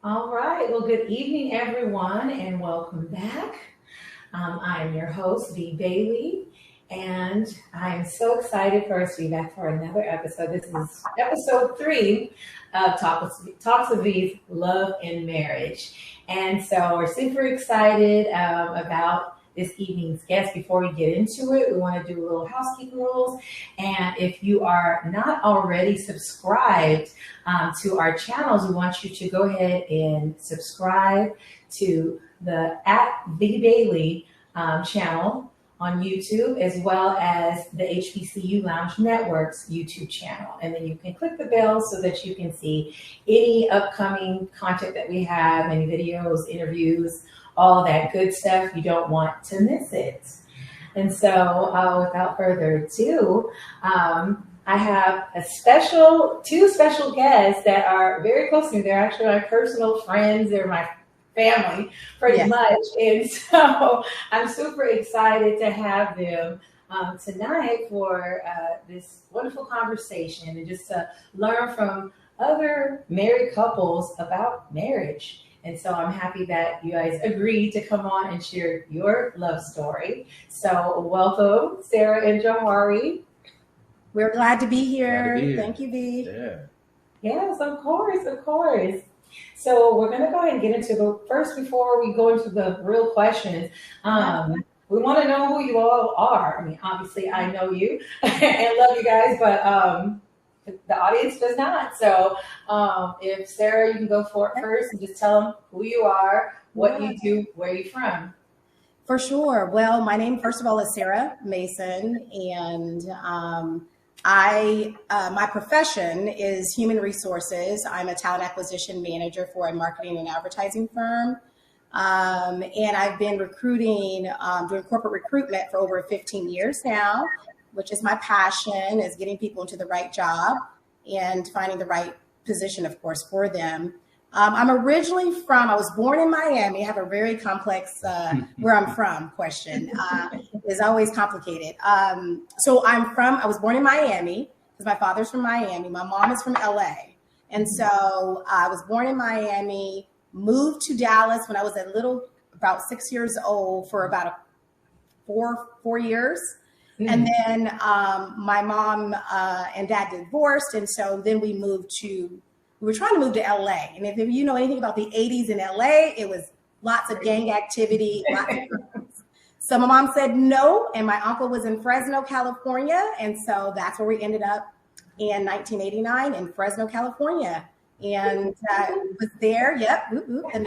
All right. Well, good evening, everyone, and welcome back. I'm your host, V. Bailey, and I'm so excited for us to be back for another episode. This is Ep.3 of Talks of V's Love and Marriage. And so we're super excited about this evening's guest. Before we get into it, we want to do a little housekeeping rules. And if you are not already subscribed to our channels, we want you to go ahead and subscribe to the @VBailey channel on YouTube, as well as the HBCU Lounge Network's YouTube channel. And then you can click the bell so that you can see any upcoming content that we have, any videos, interviews, all that good stuff. You don't want to miss it. And so without further ado, I have two special guests that are very close to me. They're actually my personal friends. They're my family pretty much. And so I'm super excited to have them tonight for this wonderful conversation and just to learn from other married couples about marriage. And so I'm happy that you guys agreed to come on and share your love story. So welcome, Sarah and Jayhari. We're glad to be here. Glad to be here. Thank you, V. Yeah. Yes, of course, of course. So we're going to go ahead and get into it. First, before we go into the real questions, we want to know who you all are. I mean, obviously, I know you and love you guys, but the audience does not. So if Sarah, you can go for it first and just tell them who you are, what you do, where you're from. For sure. Well, my name, first of all, is Sarah Mason, and my profession is human resources. I'm a talent acquisition manager for a marketing and advertising firm. And I've been recruiting, doing corporate recruitment for over 15 years now, which is my passion, is getting people into the right job and finding the right position, of course, for them. I'm originally I was born in Miami. I have a very complex where I'm from question. It's always complicated. So I was born in Miami because my father's from Miami. My mom is from LA. And so I was born in Miami, moved to Dallas when I was about 6 years old for about four years. Mm-hmm. And then my mom and dad divorced. And so then we were trying to move to LA. And if you know anything about the 80s in LA, it was lots of gang activity. So my mom said no. And my uncle was in Fresno, California. And so that's where we ended up in 1989 in Fresno, California. And was there. Yep. And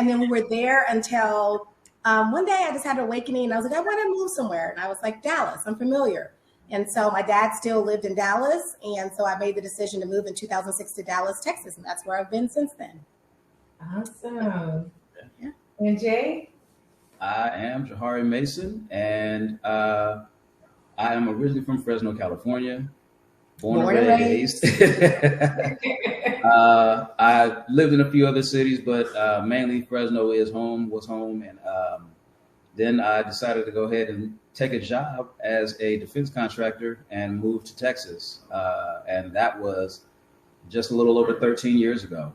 then we were there until one day I just had an awakening and I was like, I want to move somewhere. And I was like, Dallas, I'm familiar. And so my dad still lived in Dallas. And so I made the decision to move in 2006 to Dallas, Texas. And that's where I've been since then. Awesome. Yeah. And Jay? I am Jayhari Mason, and I am originally from Fresno, California. Born and raised. I lived in a few other cities, but mainly Fresno was home. And then I decided to go ahead and take a job as a defense contractor and move to Texas. And that was just a little over 13 years ago.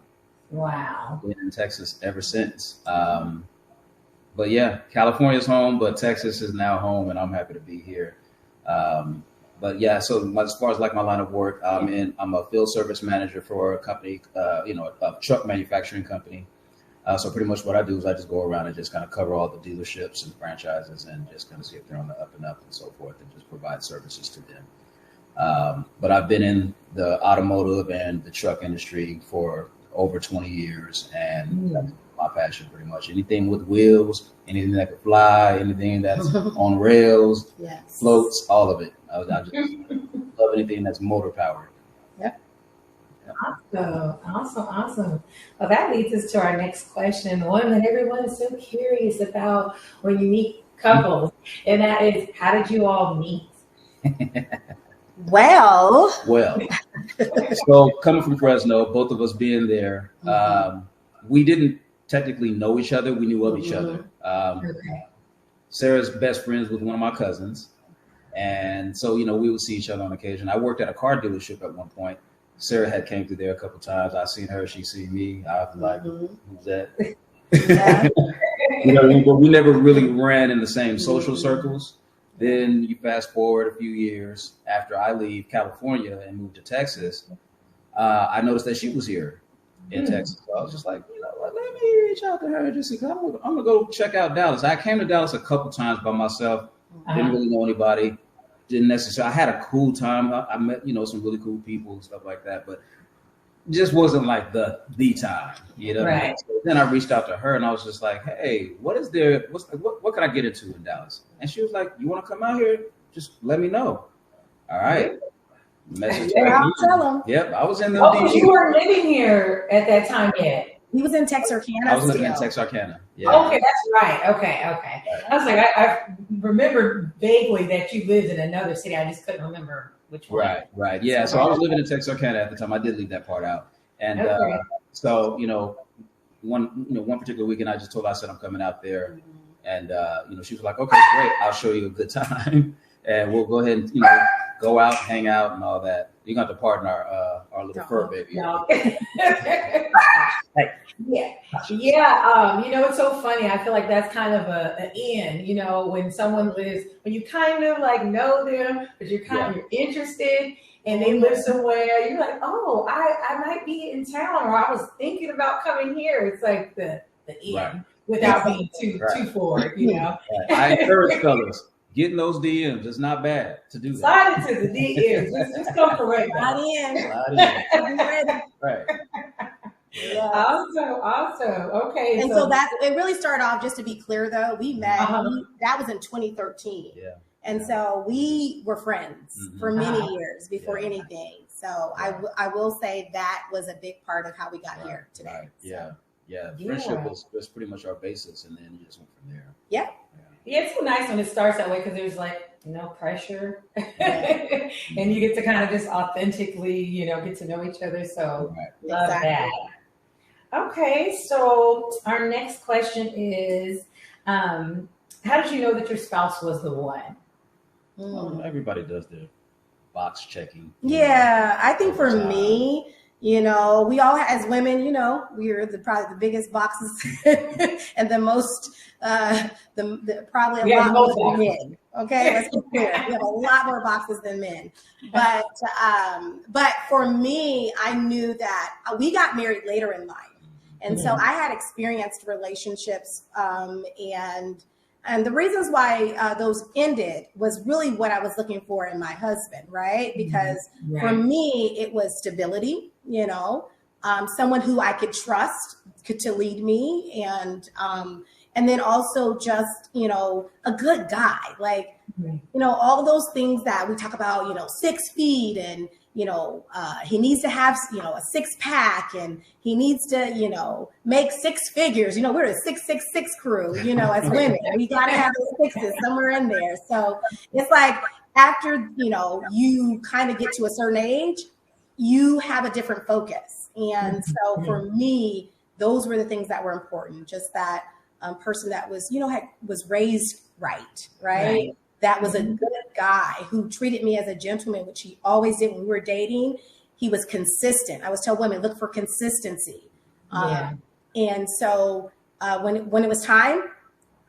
Wow. I've been in Texas ever since. But yeah, California's home, but Texas is now home, and I'm happy to be here. But yeah, so as far as like my line of work, I'm a field service manager for a company, a truck manufacturing company. So pretty much what I do is I just go around and just kind of cover all the dealerships and franchises and just kind of see if they're on the up and up and so forth, and just provide services to them. But I've been in the automotive and the truck industry for over 20 years, and that's my passion pretty much. Anything with wheels, anything that could fly, anything that's on rails, floats, all of it. I just love anything that's motor powered. Yep. Awesome. Well, that leads us to our next question, one that everyone is so curious about when you meet couples, and that is, how did you all meet? Well, so coming from Fresno, both of us being there, we didn't technically know each other. We knew of each other. Sarah's best friends with one of my cousins. And so, we would see each other on occasion. I worked at a car dealership at one point. Sarah had came through there a couple times. I seen her, she seen me. I was like, who's that? Yeah. But we never really ran in the same social circles. Then you fast forward a few years after I leave California and moved to Texas. I noticed that she was here in Texas. So I was just like, you know what, let me reach out to her just because I'm gonna go check out Dallas. I came to Dallas a couple times by myself. Didn't really know anybody. Didn't necessarily. I had a cool time. I met, some really cool people and stuff like that, but it just wasn't like the time, Right. So then I reached out to her and I was just like, hey, what is there? What can I get into in Dallas? And she was like, you want to come out here? Just let me know. All right. Message. I'll tell him. Yep, I was in the. Oh, you weren't living here at that time yet. He was in Texarkana. I was living in Texarkana. Yeah. Okay, that's right. Okay. I was like, I remember vaguely that you lived in another city. I just couldn't remember which one. Right. Yeah. So I was living in Texarkana at the time. I did leave that part out. And so, one particular weekend, I just told her, I said, I'm coming out there. And, she was like, okay, great. I'll show you a good time. And we'll go ahead and, go out, hang out and all that. You're going to have to pardon our little fur baby. No. Yeah. It's so funny. I feel like that's kind of an in, when someone lives, when you kind of like know them, but you're you're interested and they live somewhere, you're like, oh, I might be in town, or I was thinking about coming here. It's like the in without being too forward, Right. I encourage fellas, getting those DMs, it's not bad to do that. Slide into the DMs. Just come correct. Slide in. Right. Yeah. Awesome. Okay. And so that it really started off, just to be clear though, we met, that was in 2013. Yeah. And so we were friends for many years before anything. So I will say that was a big part of how we got here today. Right. Yeah. Yeah. Friendship was pretty much our basis, and then you just went from there. Yeah. Yeah, it's so nice when it starts that way because there's like no pressure, and you get to kind of just authentically, get to know each other. So love that. Okay, so our next question is, how did you know that your spouse was the one? Well, everybody does their box checking. Yeah, I think for me, we all, as women, we're probably the biggest boxes and the most, probably a lot more than men. Okay, let's be clear. We have a lot more boxes than men. But for me, I knew that we got married later in life. And so I had experienced relationships, and the reasons why those ended was really what I was looking for in my husband, right? Because for me, it was stability, someone who I could trust to lead me, and then also just, a good guy, like, all those things that we talk about, 6 feet and, he needs to have, a 6-pack, and he needs to, make 6 figures. We're a 666 crew, as women. We got to have those sixes somewhere in there. So it's like after, you kind of get to a certain age, you have a different focus. And so for me, those were the things that were important. Just that person that was, was raised right? That was a good guy who treated me as a gentleman, which he always did when we were dating. He was consistent. I always tell women, look for consistency. And so when it was time,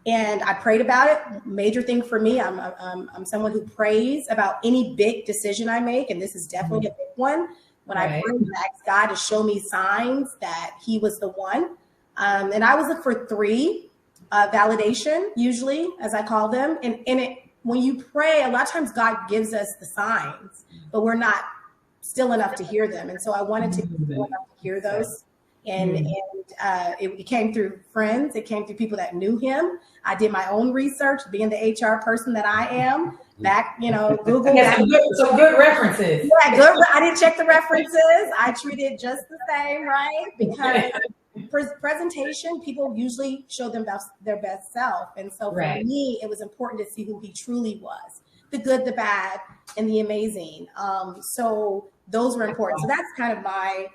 and I prayed about it, major thing for me, I'm someone who prays about any big decision I make, and this is definitely a big one. When I pray, I ask God to show me signs that he was the one. And I always look for 3 validation, usually, as I call them. And when you pray, a lot of times God gives us the signs, but we're not still enough to hear them. And so I wanted to be still enough to hear those. And it came through friends. It came through people that knew him. I did my own research, being the HR person that I am. Back, Google. Some good references. Yeah, good. I didn't check the references. I treated just the same, right? Because presentation, people usually show them their best self. And so for me, it was important to see who he truly was, the good, the bad, and the amazing. So those were important. So that's kind of my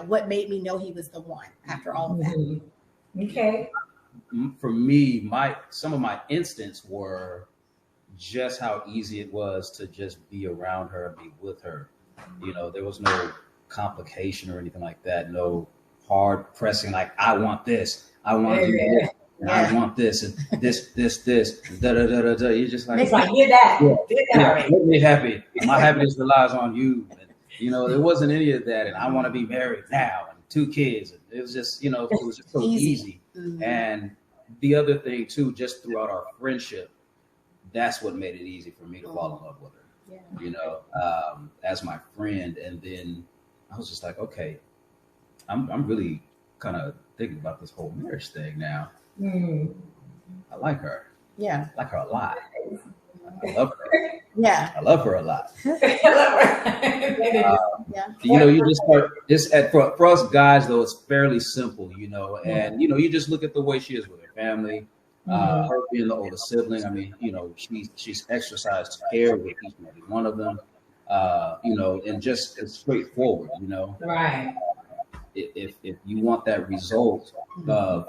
what made me know he was the one after all of that. Okay. For me, some of my instincts were just how easy it was to just be around her and be with her. You know, there was no complication or anything like that. No hard pressing, like, I want this, I want to do this, and I want this, and this, da da da da da. You're just like, it's like, get that. Make me happy. My happiness relies on you. And, you know, there wasn't any of that. And I want to be married now and 2 kids. It was just, you know, it was just so easy. Mm-hmm. And the other thing too, just throughout our friendship, that's what made it easy for me to fall in love with her. Yeah. You know, as my friend. And then I was just like, okay, I'm really kind of thinking about this whole marriage thing now. Mm. I like her. Yeah. I like her a lot. I love her. Yeah. I love her a lot. You know, you just start for us guys though, it's fairly simple, you know, and you know, you just look at the way she is with her family, her being the older sibling. I mean, you know, she's exercised care with each and every one of them, you know, and just it's straightforward, you know. Right. If you want that result of,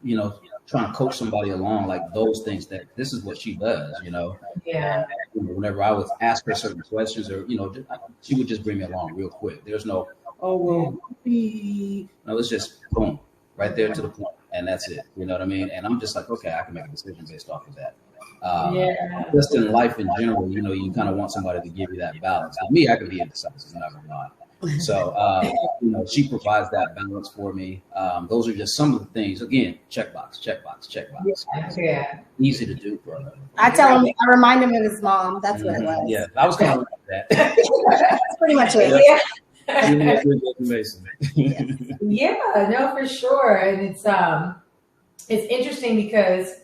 you know, trying to coach somebody along, like those things, that this is what she does, you know. Yeah. And whenever I would ask her certain questions, or you know, she would just bring me along real quick. There's no, oh well, no, it's just boom, right there to the point, and that's it. You know what I mean? And I'm just like, okay, I can make a decision based off of that. Just in life in general, you know, you kind of want somebody to give you that balance. For me, I can be indecisive, never mind. So, you know, she provides that balance for me. Those are just some of the things. Again, checkbox. Yeah. Easy to do for her. I tell him, I remind him of his mom. That's what it was. Yeah, I was kind of like that. That's pretty much it. Yeah, no, for sure. And it's interesting because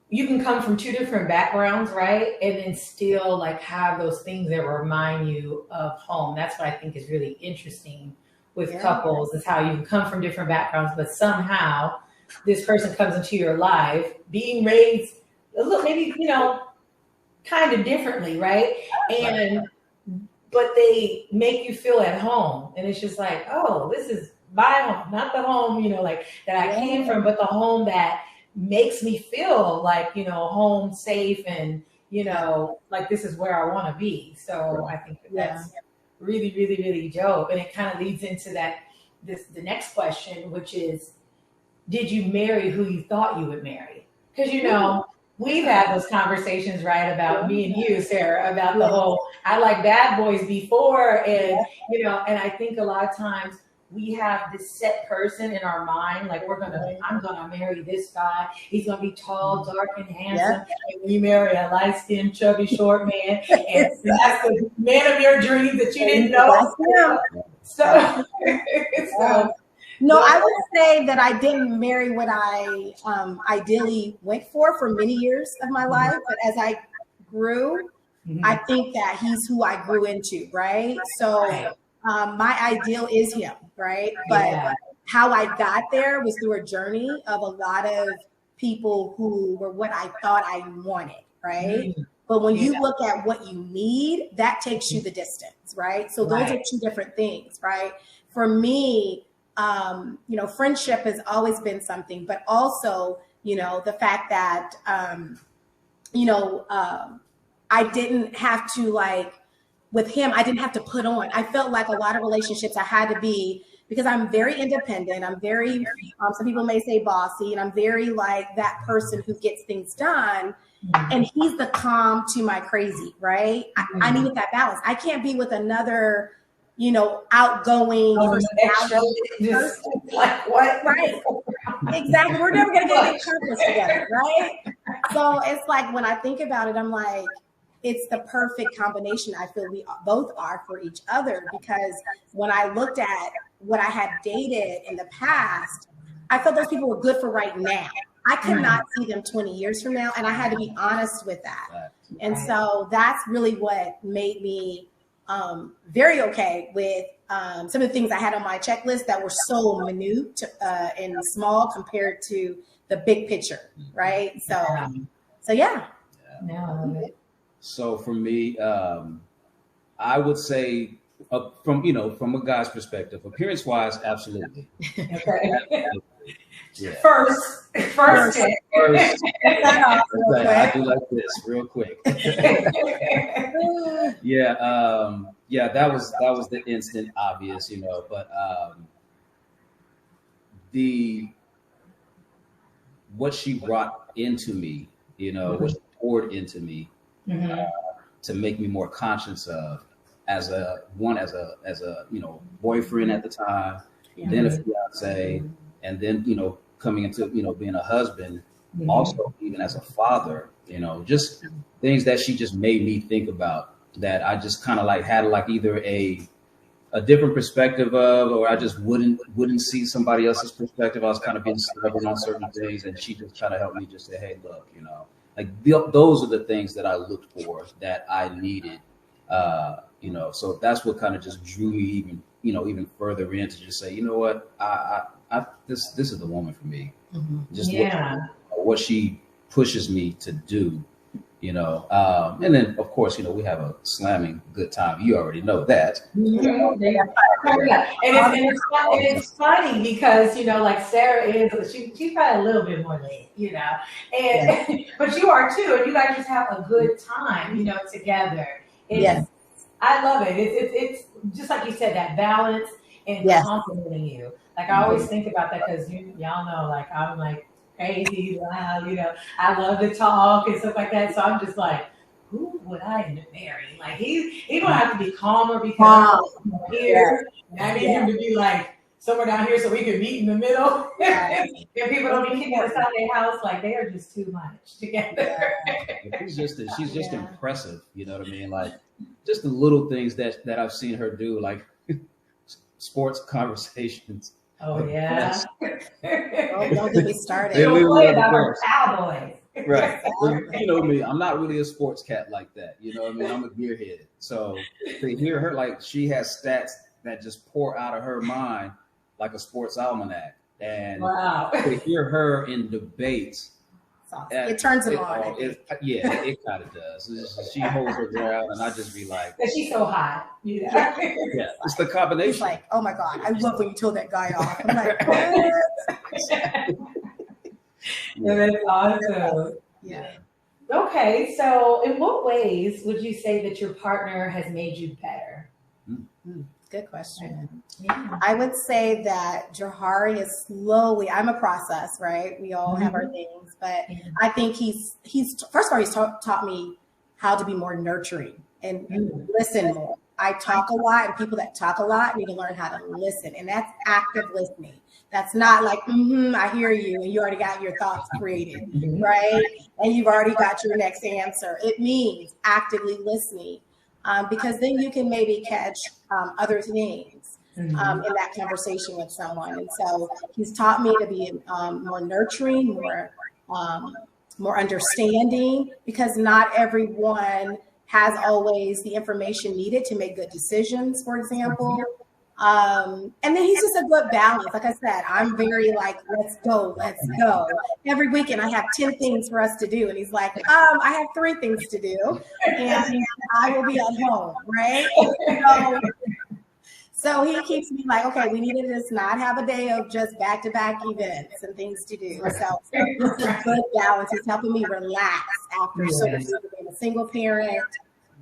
you can come from 2 different backgrounds, right? And then still like have those things that remind you of home. That's what I think is really interesting with couples, is how you can come from different backgrounds, but somehow this person comes into your life being raised a little, maybe, you know, kind of differently, right? But they make you feel at home. And it's just like, oh, this is my home, not the home, you know, like that I came from, but the home that makes me feel like, you know, home, safe, and, you know, like this is where I want to be. So I think that's really, really, really dope. And it kind of leads into the next question, which is, did you marry who you thought you would marry? Because, you know, we've had those conversations, right, about me and you, Sarah, about the whole, I like bad boys before. And, you know, and I think a lot of times we have this set person in our mind, like I'm gonna marry this guy. He's gonna be tall, dark, and handsome. And you marry a light-skinned, chubby, short man, and that's the man of your dreams that you didn't know. So, no, I would say that I didn't marry what I ideally went for many years of my life. But as I grew, I think that he's who I grew into, right? So my ideal is him, right? But how I got there was through a journey of a lot of people who were what I thought I wanted, right? But when you look at what you need, that takes you the distance, right? So those are 2 different things, right? For me, you know, friendship has always been something, but also, you know, the fact that, you know, I didn't have to, like, with him, I didn't have to put on. I felt like a lot of relationships I had to be, because I'm very independent. I'm very, some people may say bossy, and I'm very like that person who gets things done. And he's the calm to my crazy, right? I needed that balance. I can't be with another, you know, outgoing personality. Like what? Right. Exactly. We're never going to get anything accomplished together, right? So it's like, when I think about it, I'm like, it's the perfect combination. I feel we both are for each other, because when I looked at what I had dated in the past, I felt those people were good for right now. I could not see them 20 years from now. And I had to be honest with that. And so that's really what made me very okay with some of the things I had on my checklist that were so minute and small compared to the big picture. Right. So yeah. So for me, I would say from a guy's perspective, appearance wise, absolutely. Yeah. First. I do like this real quick. Yeah. yeah, that was the instant obvious, but the what she brought into me, what she poured into me Mm-hmm. to make me more conscious of as a boyfriend at the time, then a fiance, and then coming into being a husband, also even as a father, just things that she just made me think about that I just kind of like had like either a different perspective of, or I just wouldn't see somebody else's perspective. I was kind of being stubborn on certain things, and she just kind of helped me just say, hey, look, like those are the things that I looked for that I needed. So that's what kind of just drew me even further in to just say, you know what, this is the woman for me. Just what she pushes me to do. And then of course, we have a slamming good time. You already know that. Mm-hmm. And it's funny because like Sarah she's probably a little bit more lit, and but you are too, and you guys just have a good time, together. I love it. It's just like you said, that balance and complimenting you. Like I always think about that because y'all know, like I'm like crazy, loud, I love to talk and stuff like that. So I'm just like, who would I end up marrying? Like he don't have to be calmer because I'm here. And I need him to be like somewhere down here so we can meet in the middle. And people don't be kicking us out of their house. Like they are just too much together. She's just impressive. You know what I mean? Like just the little things that I've seen her do, like sports conversations. Oh yeah. Don't get me started. She'll play about her Cowboys. Right. You know me, I'm not really a sports cat like that. You know what I mean? I'm a gearhead. So to hear her, like she has stats that just pour out of her mind like a sports almanac. And to hear her in debates, it turns them on. It kind of does. She holds her ground, and I just be like, "Cause she's so hot." Yeah, it's the combination. It's like, oh my god, I love when you told that guy off. I'm like, what? That's awesome. Yeah. Okay, so in what ways would you say that your partner has made you better? Good question. Yeah. I would say that Jayhari is slowly, I'm a process, right? We all have our things, but I think he's first of all, he's taught me how to be more nurturing and listen more. I talk a lot, and people that talk a lot need to learn how to listen, and that's active listening. That's not like, I hear you, and you already got your thoughts created, right? And you've already got your next answer. It means actively listening. Because then you can maybe catch other things in that conversation with someone. And so he's taught me to be more nurturing, more understanding, because not everyone has always the information needed to make good decisions, for example. And then he's just a good balance. Like I said, I'm very like, let's go. Every weekend I have 10 things for us to do. And he's like, I have 3 things to do and I will be at home, right? So he keeps me like, okay, we need to just not have a day of just back-to-back events and things to do. So it's a good balance. He's helping me relax after sort of being a single parent,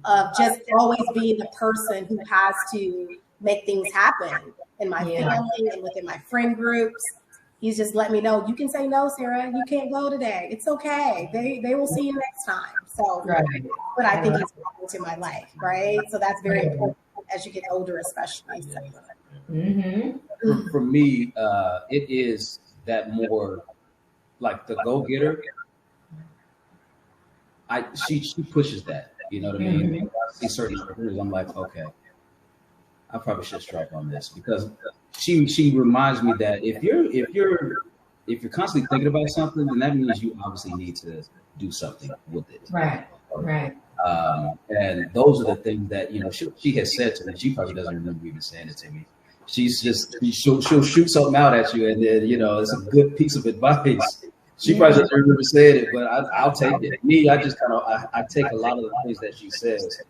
of just always being the person who has to make things happen in my family and within my friend groups. He's just let me know, you can say no, Sarah, you can't go today. It's okay. They will see you next time. So but I think he's brought into my life, right? So that's very important as you get older, especially. For me, it is that more like the go-getter. She pushes that, you know what I mean? I see certain things, I'm like, okay, I probably should strike on this, because she reminds me that if you're constantly thinking about something, then that means you obviously need to do something with it. Right. And those are the things that she has said to me. She probably doesn't remember even saying it to me. She'll shoot something out at you, and then it's a good piece of advice. She probably doesn't remember saying it, but I'll take it. Me, I just I take a lot of the things that she says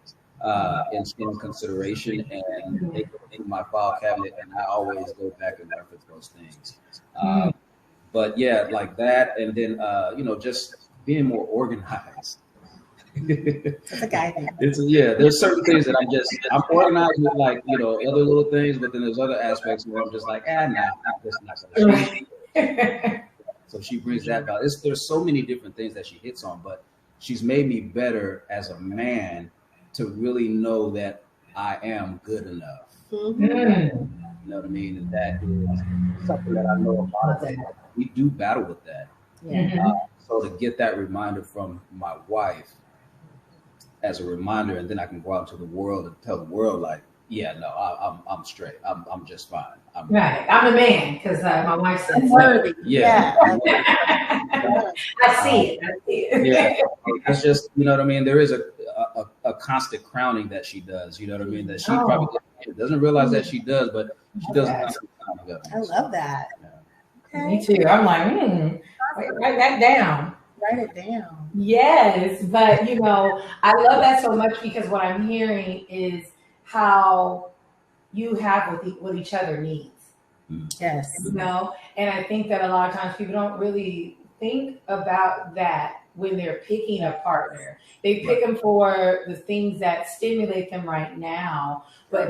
in consideration, and they go in my file cabinet, and I always go back and reference those things. But yeah, like that, and then just being more organized. It's a guy thing. There's certain things that I'm organized with, like, other little things, but then there's other aspects where I'm just like, nah, I'm just not gonna. So she brings that value. There's so many different things that she hits on, but she's made me better as a man to really know that I am good enough. Mm-hmm. You know what I mean? And that is something that I know a lot of things. We do battle with that. Yeah. So to get that reminder from my wife as a reminder, and then I can go out into the world and tell the world, like, yeah, no, I'm straight. I'm just fine. Right. I'm a man because my wife said I'm worthy. Yeah. I see it. Yeah. It's just, you know what I mean? There is a constant crowning that she does, you know what I mean? That she probably doesn't realize that she does, but she does. I love that. Okay. Me too. I'm like, write that down. Write it down. Yes, but I love that so much because what I'm hearing is how you have what each other needs. Yes. And I think that a lot of times people don't really think about that when they're picking a partner. They pick them for the things that stimulate them right now, but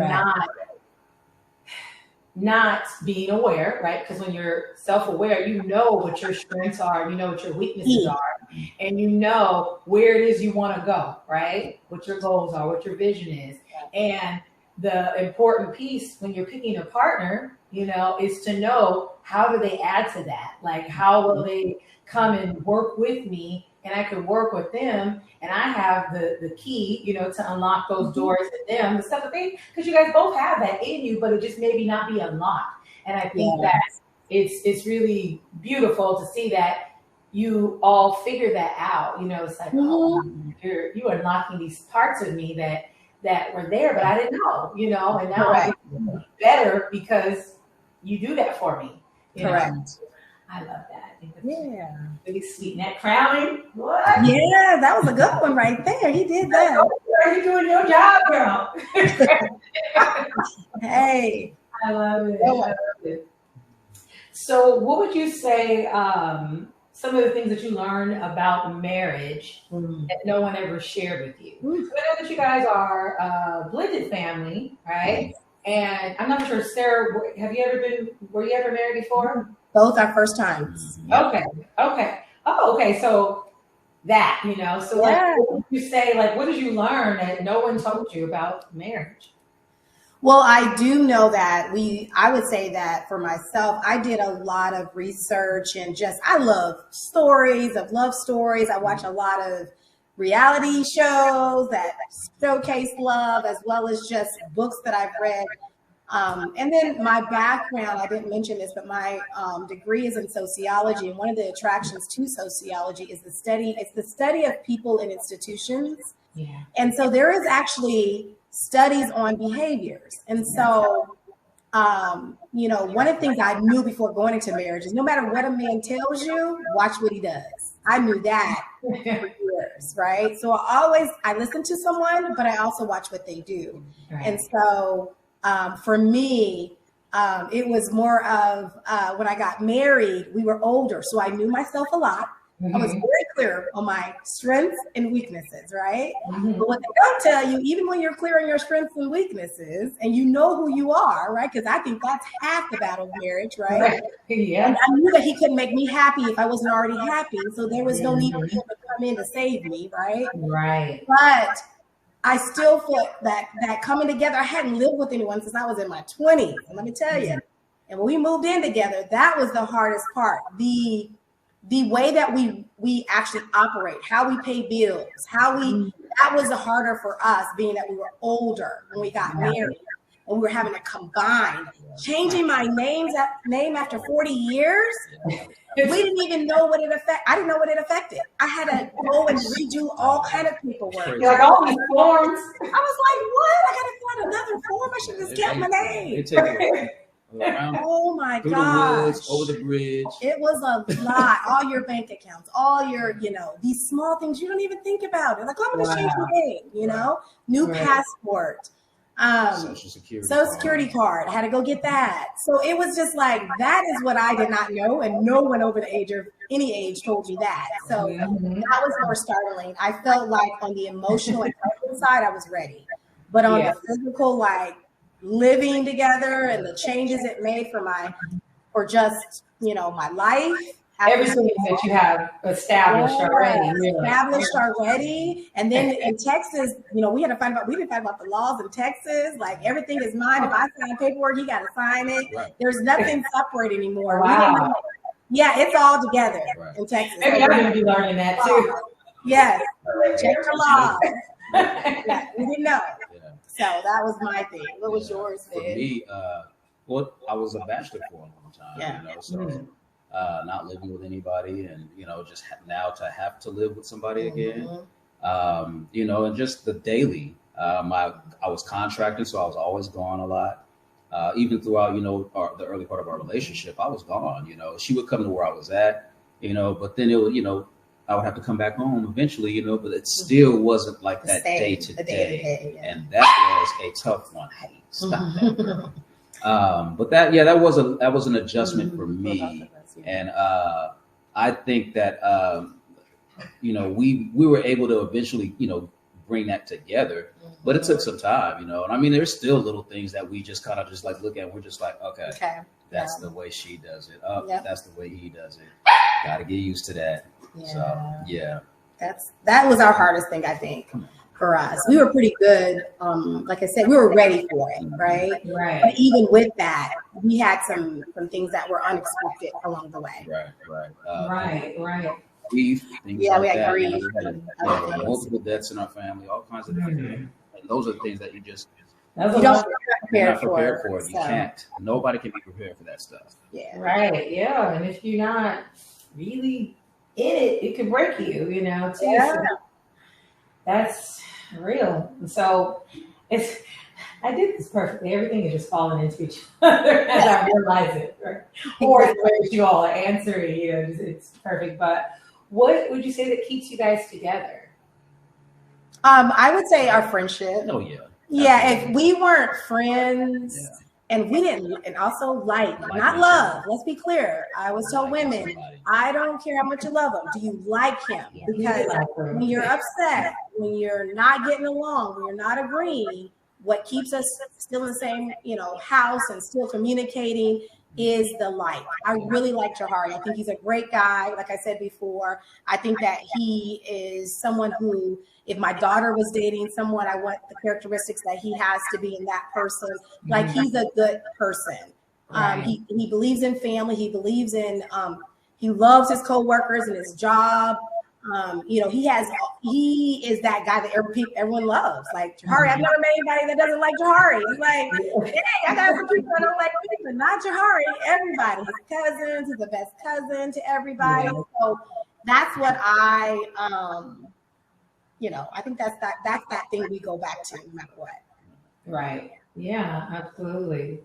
not being aware, right? Because when you're self-aware, you know what your strengths are, you know what your weaknesses are, and you know where it is you want to go, right? What your goals are, what your vision is. And the important piece when you're picking a partner, is to know how do they add to that? Like, how will they come and work with me and I can work with them and I have the key, to unlock those doors in them, the stuff that because you guys both have that in you, but it just maybe not be unlocked. And I think that it's really beautiful to see that you all figure that out. It's like, you are unlocking these parts of me that were there, but I didn't know, and now I get better because you do that for me. Correct. I love that. I think that's really sweet. And that crowning, what? Yeah, that was a good one right there. He did that. You're doing your job, girl. Hey. I love it. So what would you say some of the things that you learned about marriage that no one ever shared with you? So I know that you guys are a blended family, right? And I'm not sure, Sarah, were you ever married before? Both our first times. Okay. Oh, okay. So that, so like, what would you say, like, what did you learn that no one told you about marriage? Well, I do know that I would say that for myself, I did a lot of research and I love stories of love stories. I watch a lot of reality shows that showcase love, as well as just books that I've read. And then my background, I didn't mention this, but my degree is in sociology. And one of the attractions to sociology is the study of people in institutions. Yeah. And so there is actually studies on behaviors. And so, one of the things I knew before going into marriage is no matter what a man tells you, watch what he does. I knew that for years, right? So I listen to someone, but I also watch what they do. Right. And so for me, it was more of when I got married, we were older. So I knew myself a lot. I was very clear on my strengths and weaknesses, right? But what they don't tell you, even when you're clear on your strengths and weaknesses and you know who you are, right? Because I think that's half the battle of marriage, right? Yeah. And I knew that he couldn't make me happy if I wasn't already happy. So there was no need for him to come in to save me, right? Right. But I still felt that coming together, I hadn't lived with anyone since I was in my 20s. And let me tell you, and when we moved in together, that was the hardest part. The way that we actually operate, how we pay bills, that was the harder for us, being that we were older when we got married and we were having to combine. Changing my name after 40 years, we didn't even know what it affected. I didn't know what it affected. I had to go and redo all kind of paperwork. You're like, all these forms. I was like, what? I got to fill out another form? I should just kept my name. Oh my gosh. Over the bridge. It was a lot. All your bank accounts, all your, these small things you don't even think about. It's like, I'm going to change my name, new passport. Social Security card. I had to go get that. So it was just like, that is what I did not know. And no one over the age of any age told me that. So that was more startling. I felt like on the emotional and mental side, I was ready. But on the physical, like living together and the changes it made for just, my life. Everything that you have established already. Really. Established already. And then in Texas, we didn't find about the laws in Texas. Like everything is mine. If I sign paperwork, you got to sign it. Right. There's nothing separate anymore. Wow. It's all together in Texas. Maybe I'm going to be learning that too. Yes. Check the law. We didn't know. Yeah. So that was my thing. What was yours, For me, I was a bachelor for a long time, so not living with anybody and, just now to have to live with somebody again, and just the daily, I was contracting, so I was always gone a lot. Even throughout, the early part of our relationship, I was gone, she would come to where I was at, but then it would, I would have to come back home eventually, but it still wasn't like that day to day. And that was a tough one. Hey, stop that. But that was an adjustment for me. And I think that, we were able to eventually, bring that together, but it took some time, and I mean, there's still little things that we just kind of just like look at. And we're just like, okay, that's the way she does it. That's the way he does it. Got to get used to that. So, that was our hardest thing, I think. For us, we were pretty good. Like I said, we were ready for it, right? Right. But even with that, we had some things that were unexpected along the way. Right. Grief, we had grief. We had multiple deaths in our family, all kinds of different things. And those are things that you're not prepared for. You can't. Nobody can be prepared for that stuff. Yeah. Right. Yeah. And if you're not really in it, it can break you, too. Yeah. So that's real. And so I did this perfectly. Everything is just falling into each other as I realize it. Right? Or the way that you all are answering, it's perfect. But what would you say that keeps you guys together? I would say our friendship. Oh, yeah. Yeah, if we weren't friends and we didn't, and also not love, let's be clear. I always tell women, I don't care how much you love him. Do you like him? Because when you're upset, when you're not getting along, when you're not agreeing, what keeps us still in the same, house and still communicating is the light. I really like Jayhari. I think he's a great guy. Like I said before, I think that he is someone who, if my daughter was dating someone, I want the characteristics that he has to be in that person. Like he's a good person. Right. He believes in family. He believes in, he loves his coworkers and his job. He is that guy that everyone loves. Like Jayhari, I've never met anybody that doesn't like Jayhari. It's like, hey, I got some people that don't like me, but not Jayhari. Everybody, his cousins, he's the best cousin to everybody. Yeah. So that's what I think that's that thing we go back to no matter what. Right. Yeah, absolutely.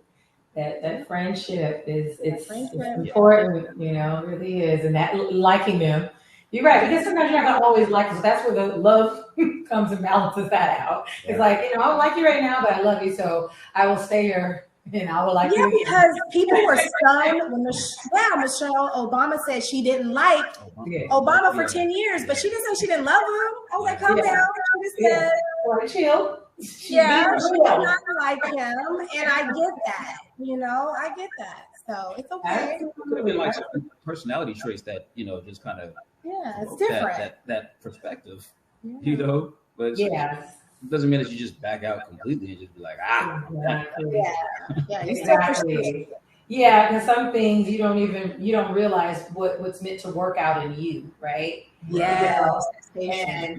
That friendship is important, really is. And that liking them. You're right, because sometimes you're not going to always like us. That's where the love comes and balances that out. Yeah. It's like, I don't like you right now, but I love you, so I will stay here and I will like you. Yeah, because people were stunned when Michelle Obama said she didn't like Obama for 10 years, but she didn't say she didn't love him. I was like, calm down. She just said, chill. She did not like him, and I get that. I get that. So it's okay. It could have been like some personality traits that, just kind of it's different. That perspective, but it doesn't mean that you just back out completely and just be like, Exactly. Exactly. Yeah, because some things you don't realize what's meant to work out in you, right? Yeah. And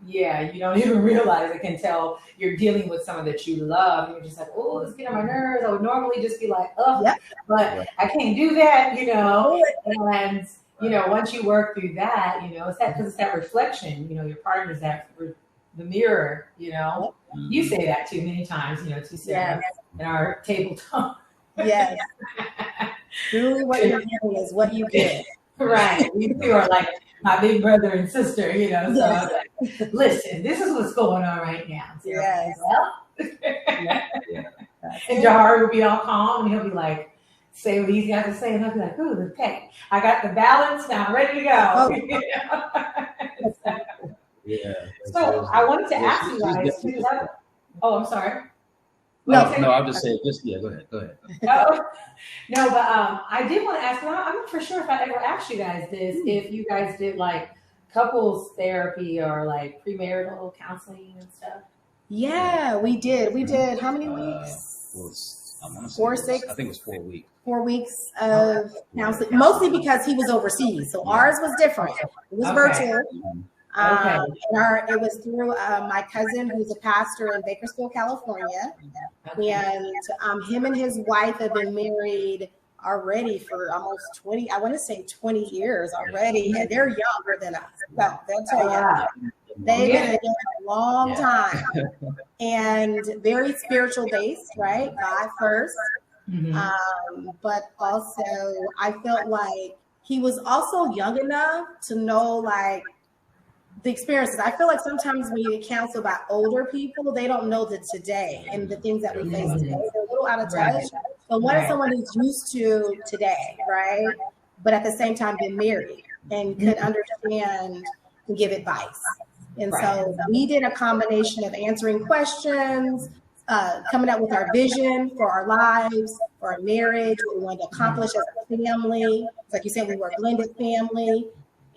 you don't even realize it until you're dealing with someone that you love. You're just like, oh, it's getting on my nerves. I would normally just be like, but I can't do that, And once you work through that, it's that because it's that reflection. Your partner's that the mirror. You say that too many times. To Sarah in our table talk. Yes. Truly, what you're getting is what you get. Right. You two are like my big brother and sister, So listen, this is what's going on right now. Yes. Well, Yeah. And Jayhari would be all calm, and he'll be like, say what he's got to say, and I'll be like, ooh, okay, I got the balance now, I'm ready to go. Oh. Yeah. So I wanted to ask you guys, oh, I'm sorry. No, I'm just saying, go ahead. Oh, no, but I did want to ask, and I'm not for sure if I ever asked you guys this, if you guys did like couples therapy or like premarital counseling and stuff. Yeah, we did. We did how many weeks? I want to say 4, 6. I think it was 4 weeks. 4 weeks of counseling, mostly because he was overseas. So ours was different. It was virtual. And it was through my cousin, who's a pastor in Bakersfield, California. And him and his wife have been married already for almost 20, I want to say 20 years already. And they're younger than us. So they'll tell you. They've been together a long time. And very spiritual based, right? God first. But also I felt like he was also young enough to know like the experiences. I feel like sometimes when you counsel about older people, they don't know the today and the things that we face today. They're a little out of touch. But what is someone who's used to today, right? But at the same time been married and could understand and give advice. And so we did a combination of answering questions, coming up with our vision for our lives, for our marriage, what we wanted to accomplish as a family. Like you said, we were a blended family.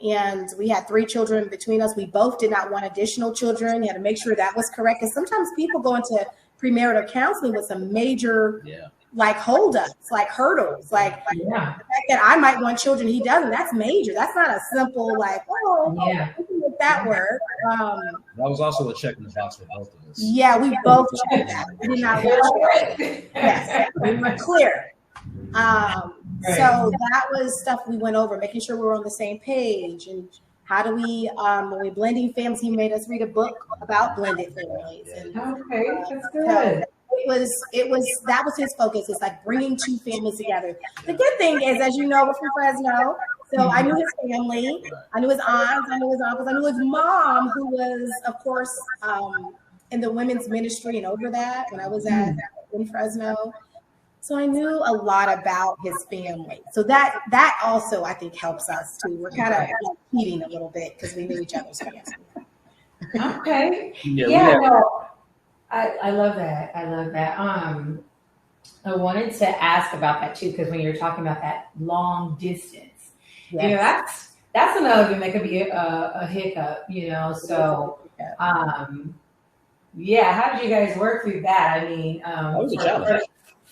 And we had 3 children between us. We both did not want additional children. You had to make sure that was correct. Because sometimes people go into premarital counseling with some major like holdups, like hurdles, like the fact that I might want children, he doesn't. That's major. That's not a simple like, we can make that work. That was also a check in the box for both of us. Yeah, we both checked that. We did not want it. Yes, we were clear. So that was stuff we went over, making sure we were on the same page. And how do we, when we're blending families, he made us read a book about blended families. And, that's good. That was his focus. It's like bringing 2 families together. The good thing is, as you know, we're from Fresno. So I knew his family. I knew his aunts. I knew his uncles. I knew his mom, who was, of course, in the women's ministry and over that when I was in Fresno. So I knew a lot about his family. So that also, I think, helps us too. We're kind of like cheating a little bit because we knew each other's family. Okay. I love that. I love that. I wanted to ask about that too, because when you're talking about that long distance, you know, that's another thing that could be a hiccup, you know. So how did you guys work through that? I mean, that was a challenge.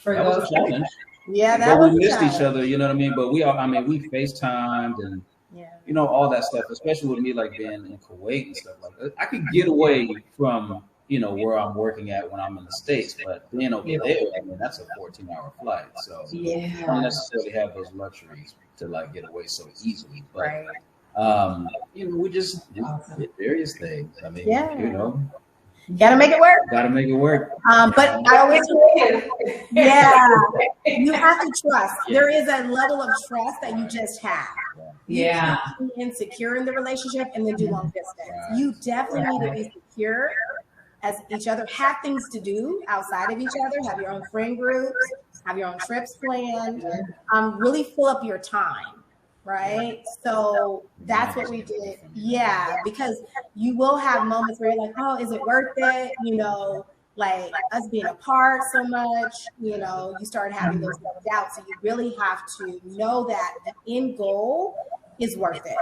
That was a challenge. Yeah, that was. We missed each other, you know what I mean? But we FaceTimed and you know, all that stuff, especially with me like being in Kuwait and stuff like that. I could get away from, you know, where I'm working at when I'm in the States, but being over there, I mean, that's a 14-hour flight. So I don't necessarily have those luxuries to like get away so easily. But you know, we just did various things. I mean, you know. Gotta make it work. Gotta make it work. But I always you have to trust. There is a level of trust that you just have. You can't be insecure in the relationship and then do long distance. You definitely need to be secure as each other, have things to do outside of each other, have your own friend groups, have your own trips planned, really fill up your time. Right. So that's what we did. Yeah. Because you will have moments where you're like, oh, is it worth it? You know, like us being apart so much, you know, you start having those doubts. So you really have to know that the end goal is worth it.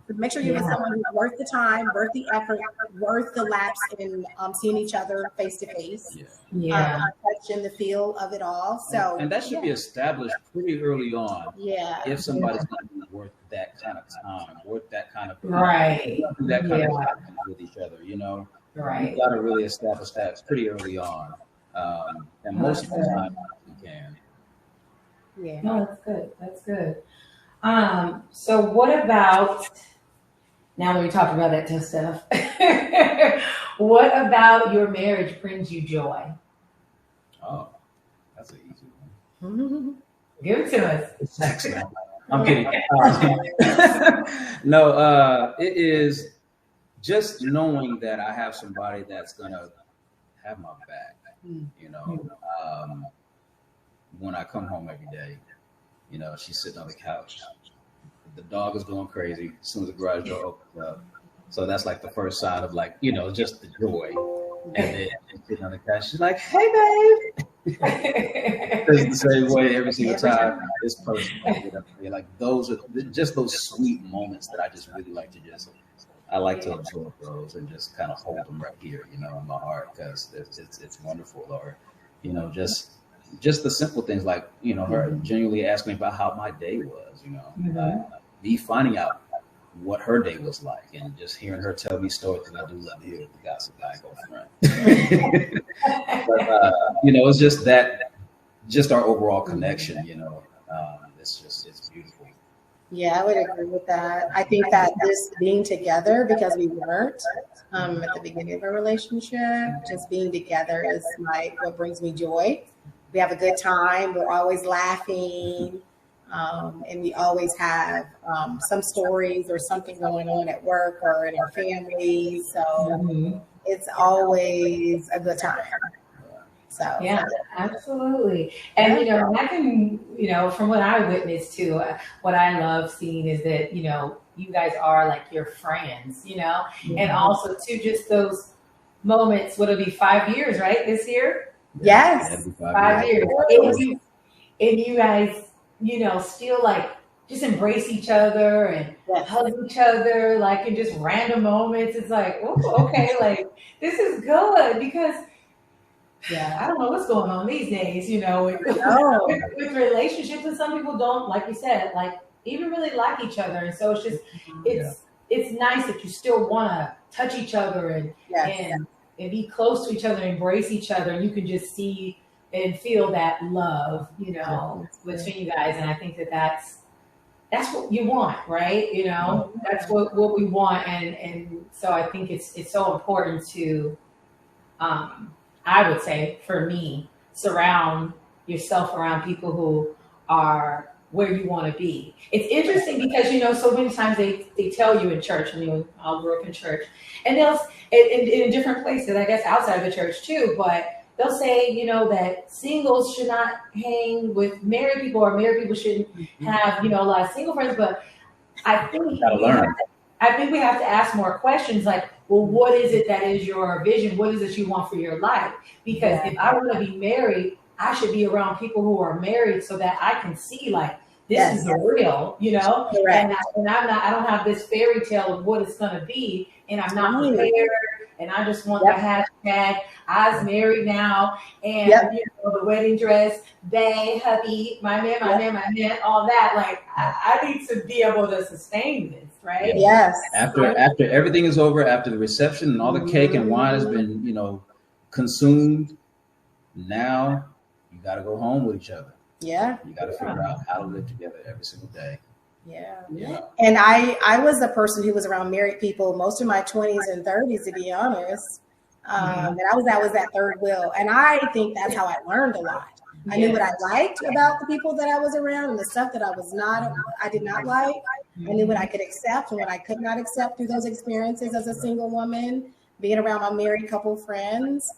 So make sure you're with someone who's worth the time, worth the effort, worth the lapse in seeing each other face to face. Touch in the feel of it all. So and that should be established pretty early on. If somebody's going to be worth that kind of time, worth that kind of that kind of time with each other, you know. You got to really establish that pretty early on, and most of the time you can. No, that's good. That's good. So what about now that we talked about that tough stuff? What about your marriage brings you joy? Oh, that's an easy one. Give it to us. Sex. I'm kidding. No, it is just knowing that I have somebody that's gonna have my back. You know, when I come home every day, you know, she's sitting on the couch. The dog is going crazy as soon as the garage door opens up. So that's like the first sign of like, you know, just the joy. And then she's sitting on the couch. She's like, "Hey, babe." It's the same way every single time. This person, like those are just those sweet moments that I just really like to I like to absorb those and just kind of hold them right here, you know, in my heart, because it's wonderful. Or, you know, just the simple things like, you know, her genuinely asking about how my day was, you know, me finding out what her day was like, and just hearing her tell me stories, because I do love to hear the gossip guy go front. But, you know, it's just our overall connection, you know, it's beautiful. Yeah, I would agree with that. I think that this being together, because we weren't at the beginning of a relationship, just being together is what brings me joy. We have a good time. We're always laughing. And we always have some stories or something going on at work or in our family. So it's always a good time. So yeah, absolutely. And, you know, I can, you know, from what I witnessed too, what I love seeing is that, you know, you guys are like your friends, you know, and also too, just those moments, what'll be 5 years, right? This year? Yes. 5 years. And you guys, you know, still like just embrace each other and hug each other, like in just random moments. It's like, oh, okay, like this is good, because I don't know what's going on these days, you know, with relationships. And some people don't, like you said, like even really like each other. And so it's just, it's nice that you still want to touch each other and be close to each other, embrace each other. And you can just see and feel that love, you know, between you guys. And I think that's what you want, right? You know, that's what we want. And so I think it's so important to, I would say for me, surround yourself around people who are where you want to be. It's interesting because, you know, so many times they tell you in church, and, you know, I grew up in church, and they'll, in different places, I guess outside of the church too, but they'll say, you know, that singles should not hang with married people, or married people shouldn't have, you know, a lot of single friends. But I think we have to ask more questions, like, well, what is it that is your vision? What is it you want for your life? Because if I want to be married, I should be around people who are married so that I can see, like, this is the real, you know? And I don't have this fairy tale of what it's going to be, and I'm not prepared. And I just want the hashtag I's married now, and you know, the wedding dress, bae, hubby, my man, all that. Like, I need to be able to sustain this, right? Yes. After everything is over, after the reception and all the cake and wine has been, you know, consumed, now you got to go home with each other. Yeah. You got to figure out how to live together every single day. Yeah. And I was a person who was around married people most of my 20s and 30s, to be honest. And I was that third wheel. And I think that's how I learned a lot. I knew what I liked about the people that I was around, and the stuff that I did not like. I knew what I could accept and what I could not accept through those experiences as a single woman, being around my married couple friends.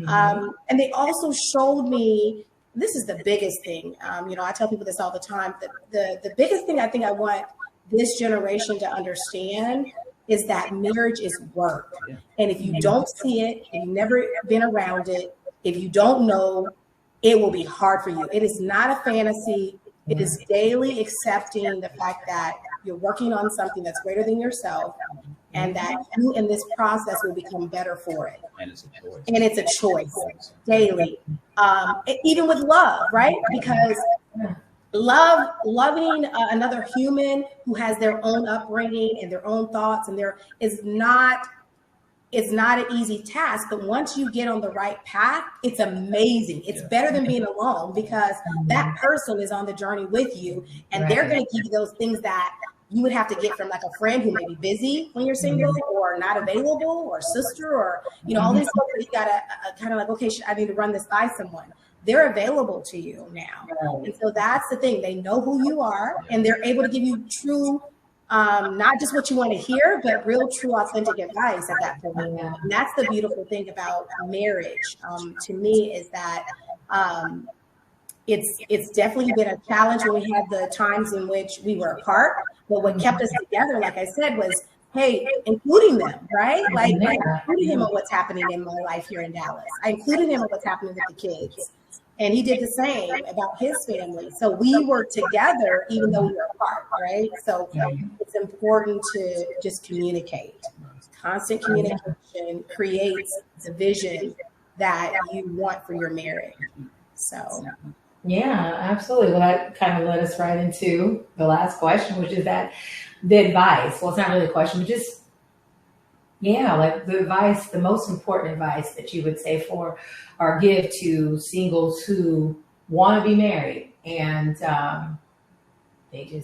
And they also showed me, this is the biggest thing. You know, I tell people this all the time. The biggest thing I think I want this generation to understand is that marriage is work. And if you don't see it, if you've never been around it, if you don't know, it will be hard for you. It is not a fantasy. It is daily accepting the fact that you're working on something that's greater than yourself, and that you in this process will become better for it. And it's a choice. And it's a choice daily. Even with love, right? Because loving another human who has their own upbringing and their own thoughts, and it's not an easy task, but once you get on the right path, it's amazing. It's better than being alone, because that person is on the journey with you, and they're going to give you those things that you would have to get from like a friend who may be busy when you're single, or not available, or sister, or, you know, all these folks that you got to kind of like, okay, I need to run this by someone. They're available to you now. And so that's the thing. They know who you are, and they're able to give you true not just what you want to hear, but real, true, authentic advice at that point. Yeah. And that's the beautiful thing about marriage, to me, is that it's definitely been a challenge when we had the times in which we were apart. But what kept us together, like I said, was, hey, including them, right? Like I included him in what's happening in my life here in Dallas. I included him in what's happening with the kids. And he did the same about his family. So we were together even though we were apart, right? So it's important to just communicate. Constant communication creates the vision that you want for your marriage. So Yeah, absolutely. Well, that kind of led us right into the last question, which is that the advice. Well, it's not really a question, but just, yeah, like the advice, the most important advice that you would say for or give to singles who want to be married and they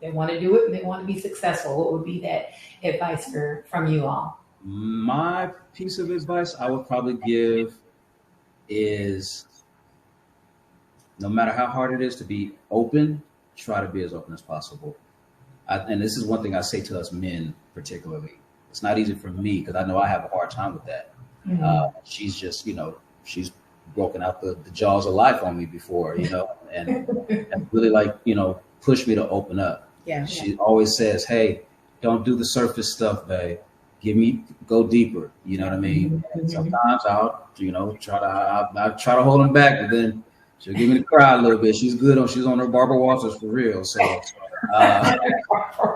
want to do it and they want to be successful. What would be that advice from you all? My piece of advice I would probably give is, no matter how hard it is to be open, try to be as open as possible. And this is one thing I say to us men particularly. It's not easy for me because I know I have a hard time with that. Mm-hmm. She's just, she's broken out the jaws of life on me before, and really push me to open up. Yeah. She always says, hey, don't do the surface stuff, babe. Go deeper. You know what I mean? Mm-hmm. Sometimes I'll, try to hold them back, but then she'll give me the cry a little bit. She's on her Barbara Walters for real. So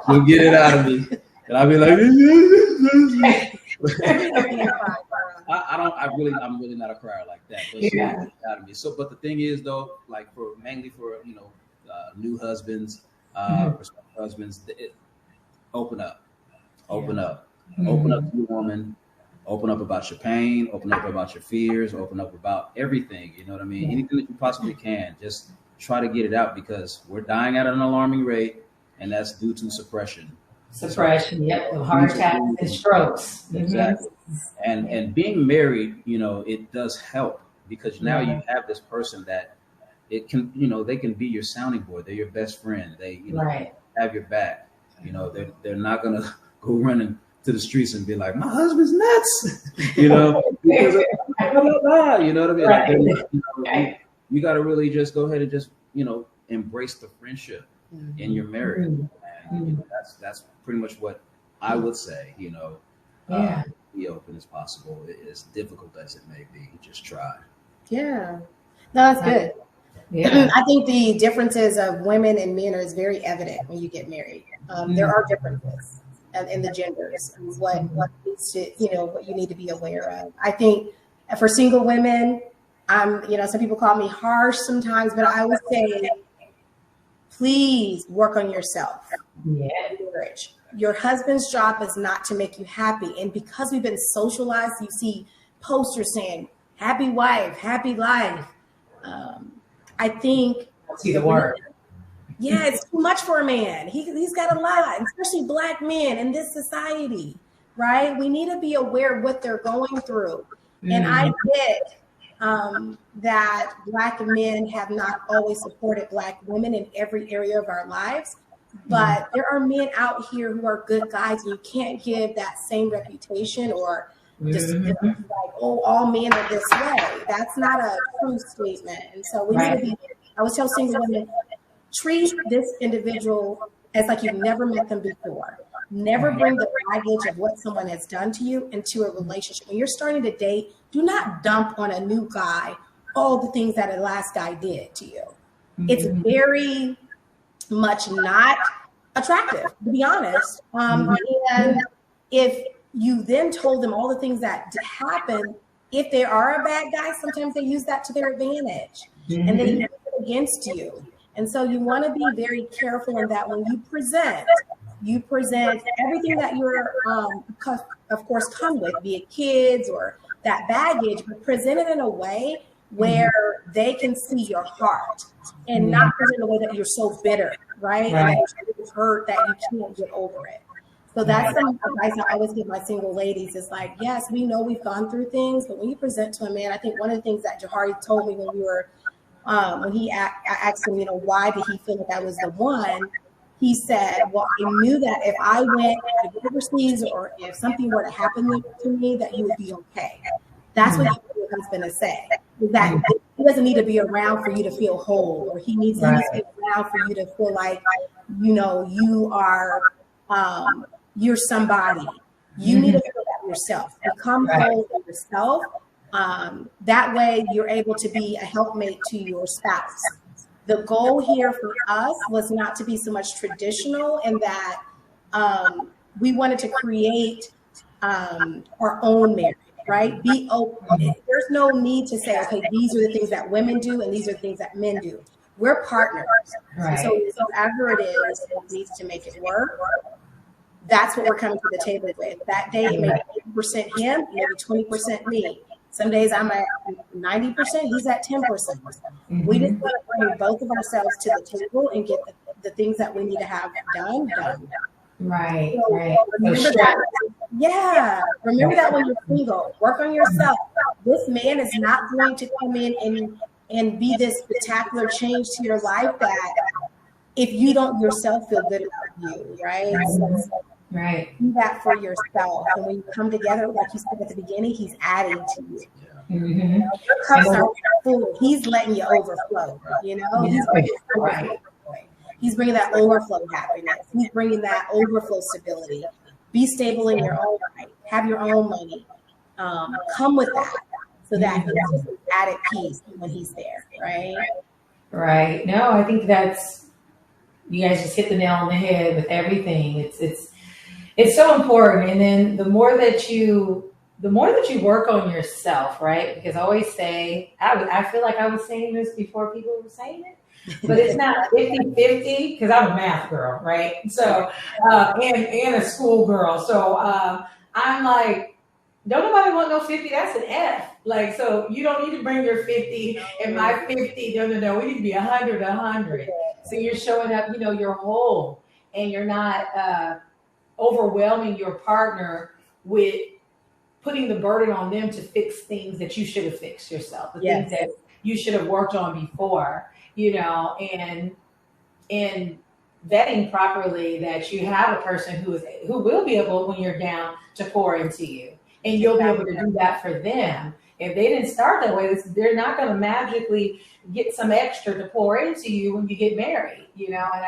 she'll get it out of me. And I'll be like, I'm really not a crier like that. But she gets it out of me. So, but the thing is though, like mainly for new husbands, prospective husbands, open up, mm-hmm. Open up to your woman. Open up about your pain, open up about your fears, open up about everything. You know what I mean? Anything that you possibly can. Just try to get it out because we're dying at an alarming rate, and that's due to suppression. Yep. Heart attacks and strokes. Exactly. Mm-hmm. And being married, it does help because now you have this person that it can, they can be your sounding board. They're your best friend. They, have your back. They're not gonna go running to the streets and be like, my husband's nuts, because you know what I mean? Like, you got to really just go ahead and just, embrace the friendship in your marriage. And that's pretty much what I would say, be open as possible. As difficult as it may be, just try. Yeah, no, that's good. Yeah. I think the differences of women and men is very evident when you get married. There are differences in the genders, and what needs to, what you need to be aware of. I think for single women, some people call me harsh sometimes, but I would say, please work on yourself. Yeah. Marriage. Your husband's job is not to make you happy. And because we've been socialized, you see posters saying, happy wife, happy life. I think. See the word. Yeah, it's too much for a man. He's got a lot, especially Black men in this society, right? We need to be aware of what they're going through. Mm-hmm. And I get that Black men have not always supported Black women in every area of our lives, but there are men out here who are good guys, and you can't give that same reputation or just like, oh, all men are this way. That's not a true statement. And so we need to be, I would tell single women, treat this individual as like you've never met them before. Never bring the baggage of what someone has done to you into a relationship. When you're starting to date, do not dump on a new guy all the things that a last guy did to you. Mm-hmm. It's very much not attractive, to be honest. And if you then told them all the things that happened, if they are a bad guy, sometimes they use that to their advantage and they use it against you. And so you want to be very careful in that when you present everything that you're, of course, come with, be it kids or that baggage, but present it in a way where they can see your heart and not present in a way that you're so bitter, right? And that you're so hurt that you can't get over it. So that's some advice I always give my single ladies. It's like, yes, we know we've gone through things, but when you present to a man, I think one of the things that Jayhari told me when we were, when I asked him, why did he feel like I was the one? he said, well, I knew that if I went overseas or if something were to happen to me, that he would be okay. That's what your husband has said, is that he doesn't need to be around for you to feel whole, or he needs to be around for you to feel like, you know, you are, you're somebody. You need to feel that yourself. Become whole in yourself. That way you're able to be a helpmate to your spouse. The goal here for us was not to be so much traditional in that we wanted to create our own marriage, right? Be open. There's no need to say, okay, these are the things that women do and these are the things that men do. We're partners. Right. So whatever it is that needs to make it work, that's what we're coming to the table with. That day, maybe 80% him, maybe 20% me. Some days I'm at 90%, he's at 10%. We just want to bring both of ourselves to the table and get the things that we need to have done. Right, so, right. Remember that. Remember that when you're single. Work on yourself. This man is not going to come in and be this spectacular change to your life that if you don't yourself feel good about you, right? Right. Do that for yourself. And when you come together, like you said at the beginning, he's adding to you. Mm-hmm. Your cups are full. He's letting you overflow. You know, he's bringing that overflow happiness. He's bringing that overflow stability. Be stable in your own right. Have your own money. Come with that, so that it's just an added piece when he's there. Right. Right. No, I think that's, you guys just hit the nail on the head with everything. It's so important. And then the more that you work on yourself, right? Because I always say, I feel like I was saying this before people were saying it, but it's not 50-50 because I'm a math girl, right? So, and a school girl. So I'm like, don't nobody want no 50, that's an F. Like, so you don't need to bring your 50 and my 50. No. We need to be 100. So you're showing up, you know, you're whole and you're not overwhelming your partner with putting the burden on them to fix things that you should have fixed yourself, the things that you should have worked on before, you know, and vetting properly that you have a person who will be able, when you're down, to pour into you, and you'll be able to do that for them. If they didn't start that way, they're not going to magically get some extra to pour into you when you get married, you know. And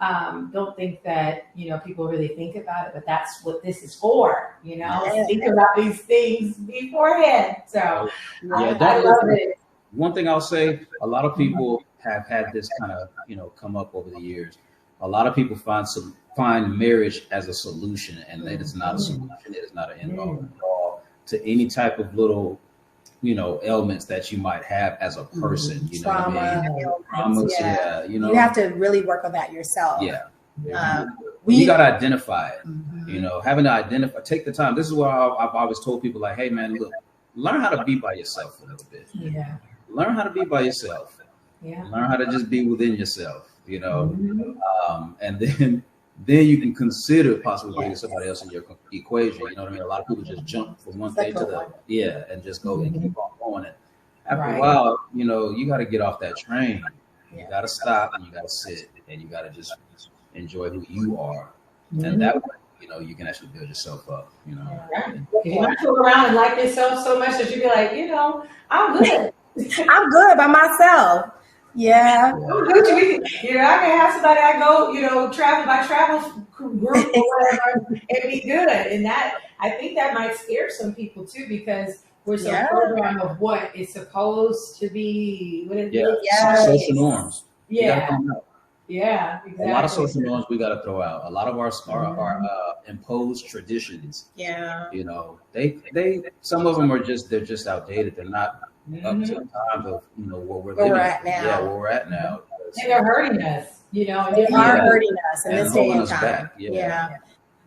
I don't think that, you know, people really think about it, but that's what this is for, you know. Think about these things beforehand. So I love it. One thing I'll say, a lot of people have had this kind of, you know, come up over the years. A lot of people find marriage as a solution, and it is not a solution. It is not an end all to any type of little, you know, ailments that you might have as a person. You know what I mean? Traumas, you know, you have to really work on that yourself. You got to identify it. You know, having to take the time. This is what I've always told people, like, hey man, look, learn how to be by yourself a little bit. Learn how to be by yourself. Learn how to just be within yourself, you know. And then you can consider possibly bringing somebody else in your equation. You know what I mean? A lot of people just jump from one thing to the and just go and keep on going. And after a while, you know, you got to get off that train. You got to stop and you got to sit and you got to just enjoy who you are. And that way, you know, you can actually build yourself up. You know, you might look around and like yourself so much that you be like, you know, I'm good. I'm good by myself. Yeah. You know, I can have somebody I go, you know, travel group or whatever and be good. And that, I think that might scare some people too, because we're so programmed of what it's supposed to be. What social norms. Yeah, exactly. A lot of social norms we got to throw out. A lot of our imposed traditions. You know, they some of them are they're just outdated. They're not up to the time of, you know, what we're at now. Yeah, where we're at now. And they're hurting us, you know. They are hurting us in this day and time.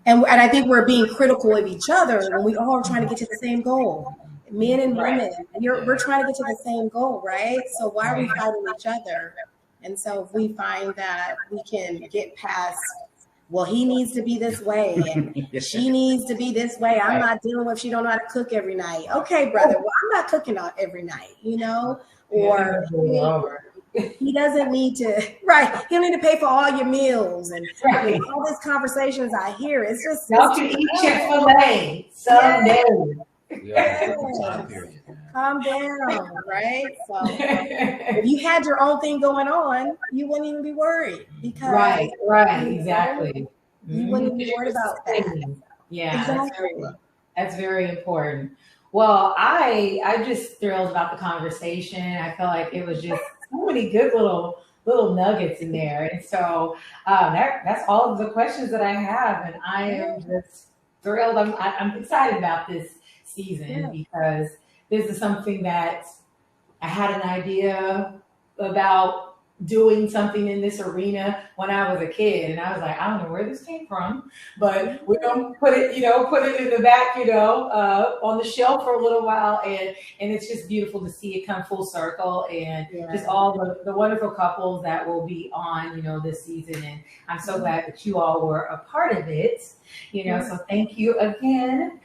And I think we're being critical of each other when we all are trying to get to the same goal. Men and women, we're trying to get to the same goal, right? So why are we fighting each other? And so if we find that we can get past, well, he needs to be this way and she needs to be this way. I'm not dealing with, she don't know how to cook every night. Okay, brother, well, I'm not cooking every night, you know, or He doesn't need to, right? He don't need to pay for all your meals and Right. all these conversations I hear. It's just Y'all can eat Chick-fil-A someday. Yeah, time period. calm down, right? So if you had your own thing going on, you wouldn't even be worried because right, exactly. You wouldn't be worried about that. Yeah, Exactly. that's very important. Well, I'm just thrilled about the conversation. I feel like it was just so many good little nuggets in there, and so that's all of the questions that I have, and I am just thrilled. I'm excited about this season because this is something that I had an idea about doing something in this arena when I was a kid. And I was like, I don't know where this came from, but we're going to put it in the back, on the shelf for a little while. And it's just beautiful to see it come full circle and just all the wonderful couples that will be on, this season. And I'm so glad that you all were a part of it, so thank you again.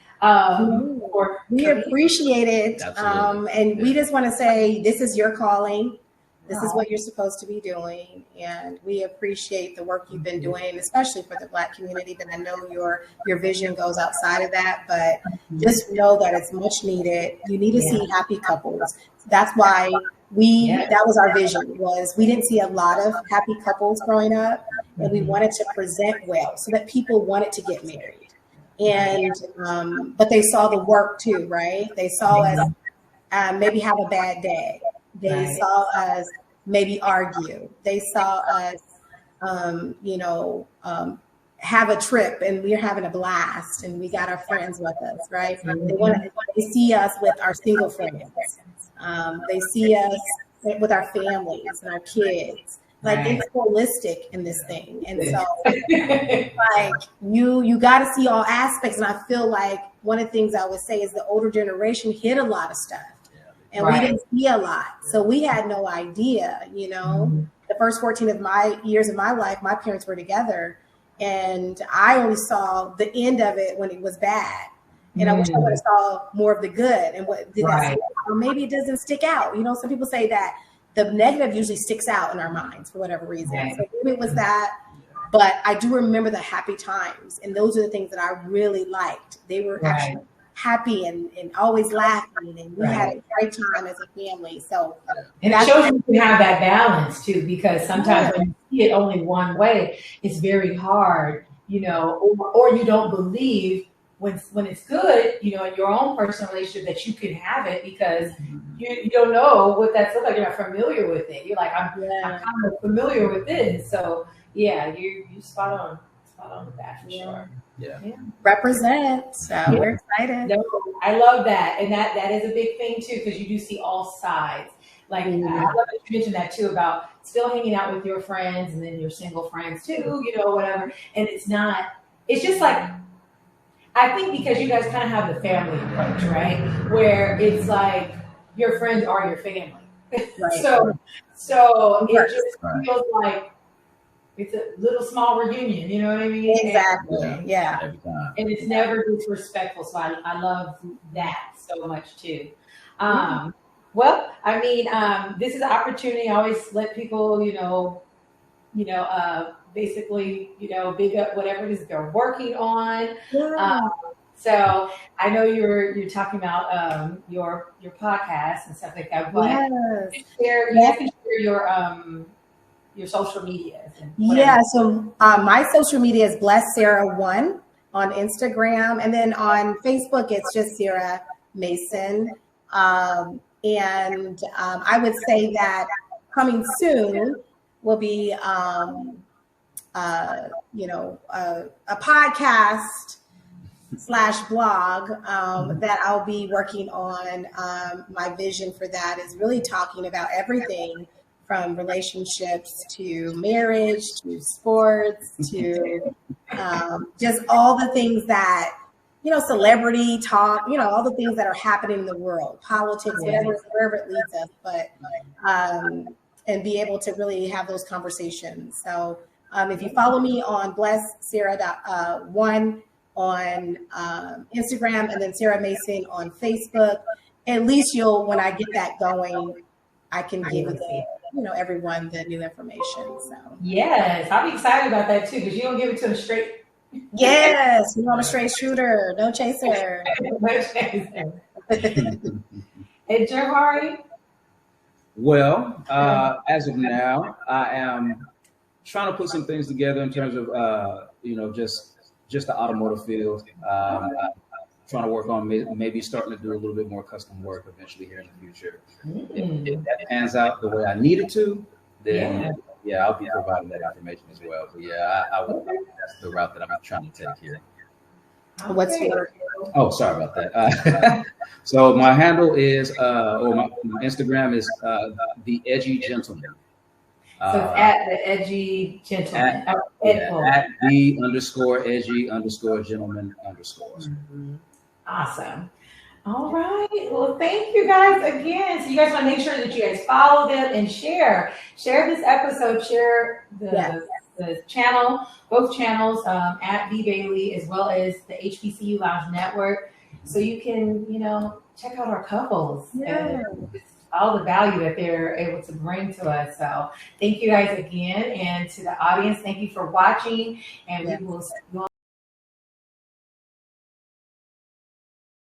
We appreciate it. And we just want to say, this is your calling. This is what you're supposed to be doing. And we appreciate the work you've been doing, especially for the Black community. But I know your vision goes outside of that, but just know that it's much needed. You need to see happy couples. That's why that was our vision, was we didn't see a lot of happy couples growing up, and we wanted to present well so that people wanted to get married. And but they saw the work too, right? They saw us maybe have a bad day. They saw us maybe argue. They saw us, have a trip and we're having a blast and we got our friends with us, right? They see us with our single friends. They see us with our families and our kids. Like it's holistic in this thing. And so like you got to see all aspects. And I feel like one of the things I would say is the older generation hit a lot of stuff and we didn't see a lot. So we had no idea, the first 14 of my years of my life, my parents were together and I only saw the end of it when it was bad. And I wish I would have saw more of the good. And what did that? Or maybe it doesn't stick out. Some people say that the negative usually sticks out in our minds for whatever reason. So maybe it was that, but I do remember the happy times. And those are the things that I really liked. They were actually happy and always laughing. And we had a great time as a family. So, and it shows you can have that balance too, because sometimes when you see it only one way, it's very hard, or you don't believe when it's good, in your own personal relationship that you can have it because you don't know what that's like. You're not familiar with it. You're like, I'm kind of familiar with this. So you spot on with that for sure. Yeah. Represent. So we're excited. No, I love that. And that is a big thing too, because you do see all sides. Like I love that you mentioned that too about still hanging out with your friends and then your single friends too, whatever. And it's just like, I think because you guys kind of have the family approach, right? Where it's like your friends are your family. Right. so it just feels like it's a little small reunion, you know what I mean? Exactly. Yeah. Every time. And it's never disrespectful. So I love that so much too. Well, I mean, this is an opportunity. I always let people, basically, big up whatever it is they're working on. So I know you're talking about your podcast and stuff like that, but you can share your social media. So my social media is Bless Sarah 1 on Instagram, and then on Facebook it's just Sarah Mason. And I would say that coming soon will be a podcast / blog that I'll be working on. My vision for that is really talking about everything from relationships to marriage to sports to just all the things that, celebrity talk, all the things that are happening in the world, politics, wherever it leads us, but and be able to really have those conversations. So if you follow me on Bless Sarah 1 on Instagram and then Sarah Mason on Facebook, at least when I get that going, I can give you everyone the new information. So Yes, I'll be excited about that too, because you don't give it to them straight. yes, we want a straight shooter, no chaser. And Jayhari? Well, as of now, I am trying to put some things together in terms of just the automotive field. I'm trying to work on maybe starting to do a little bit more custom work eventually here in the future. If that pans out the way I need it to, then yeah, I'll be providing that information as well. But yeah, that's the route that I'm trying to take here. What's your? Oh, sorry about that. So my handle is, or my Instagram is the Edgy Gentleman. So it's at the Edgy Gentleman. At the_edgy_gentleman_. Awesome. All right. Well, thank you guys again. So you guys want to make sure that you guys follow them and share this episode, share the channel, both channels, at B Bailey, as well as the HBCU Lounge Network. So you can, check out our couples and all the value that they're able to bring to us. So thank you guys again. And to the audience, thank you for watching. And we will see you on